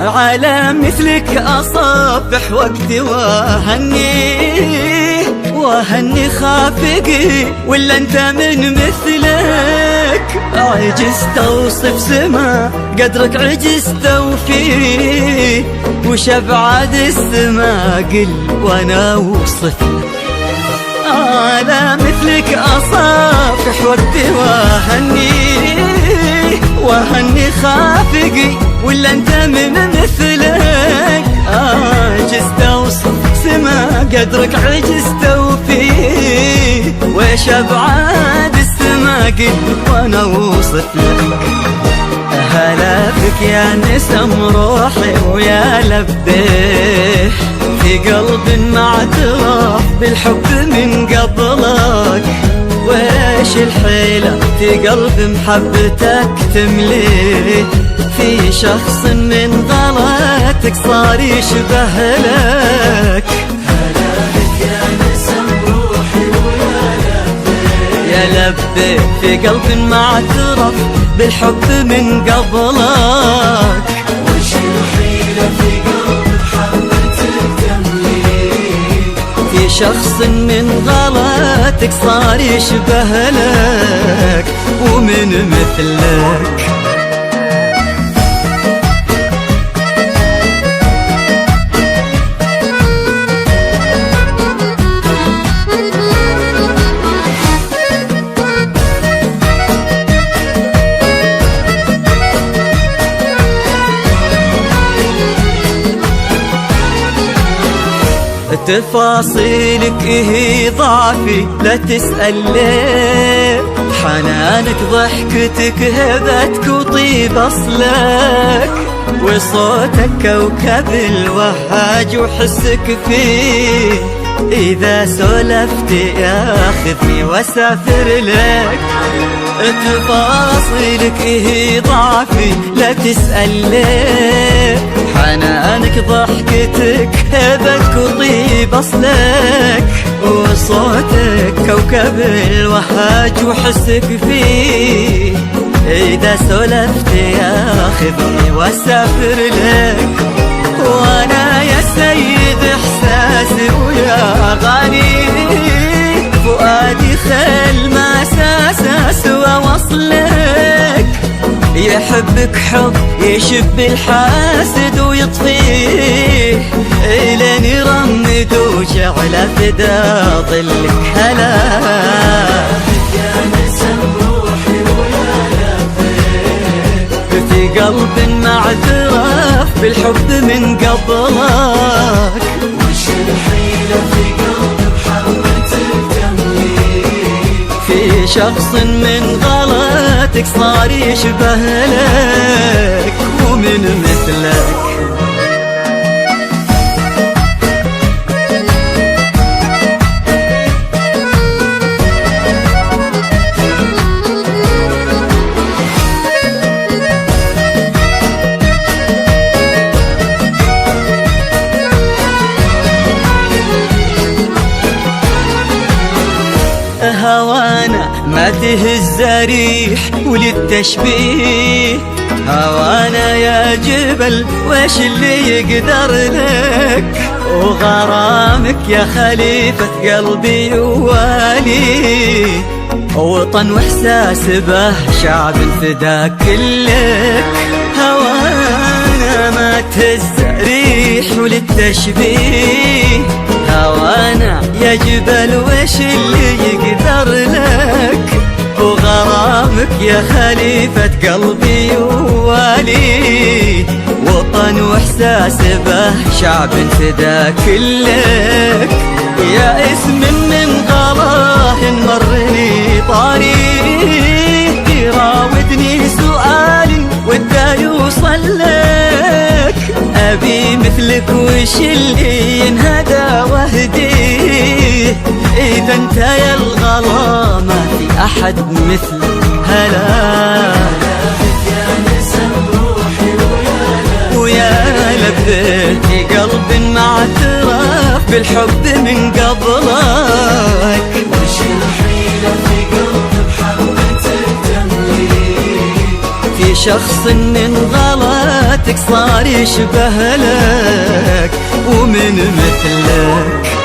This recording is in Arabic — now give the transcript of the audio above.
على مثلك أصبح وقتي وهني خافقي، ولا انت من مثلك عجزت اوصف سما قدرك، عجزت اوفيه وش ابعد السما قل وانا اوصف لك. على مثلك اصافح وقتي وهني خافقي، ولا انت من مثلك عجزت اوصف سما قدرك، عجزت اوفيه وش ابعاد السما قل وانا اوصف لك. هلا بك يا نسم روحي ويا لبيه، في قلب ما اعترف بالحب من قبلك، ويش الحيلة في قلب محبتك تمليه، في شخص من غلاتك صار يشبه لك. هلا بك يا نسم روحي ويا لبيه، يا لبيه في قلب ما اعترف بالحب من قبلك، وش الحيلة في قلب محبتك تمليه، في شخص من غلاتك صار يشبه لك ومن مثلك. تفاصيلك هي ضعفي لا تسأل ليه، حنانك ضحكتك هبتك وطيب أصلك، وصوتك كوكب الوهاج وحسك فيه، إذا سولفت ياخذني واسافر لك. تفاصيلك هي ضعفي لا تسأل ليه، حنانك ضحكتك هبتك وطيب أصلك، وصوتك كوكب الوهاج وحسك فيه، إذا سولفت ياخذني واسافر لك. وانا يا سيد احساسي ويا غالي، فؤادي خل ما ساساس ووصلك، يحبك حب يشب الحاسد ويطفيه، إلين يرمد وجعل فدا ظلك. هلا يا نسم روحي ويا لبيه، في قلب ما اعترف بالحب من قبلك، وش الحيلة في قلب محبتك تمليه، في شخص من غلاتك صار يشبه لك ومن مثلك. هوانا ما تهز ريح وللتشبيه، هوانا يا جبل وش اللي يقدر لك، وغرامك يا خليفة قلبي ووالي، وطن واحساس به شعب فداك لك. هوانا ما تهز ريح وللتشبيه، هوانا يا جبل وش اللي يقدر لك، وغرامك يا خليفة قلبي ووالي، وطن واحساس به شعب فداك لك. يا اسم من غلاه مرني طريق، يراودني سؤال ودا يوصل لك، أبي مثلك وش اللي ينهدى وهديه، إذا انت يا الغلا ما في أحد مثلك. هلا يا نسم روحي ويا لبيه، في قلب ما اعترف بالحب من قبلك، وش الحيلة في قلب محبتك تمليه، في شخص من غلط صوتك صار يشبه لك ومن مثلك.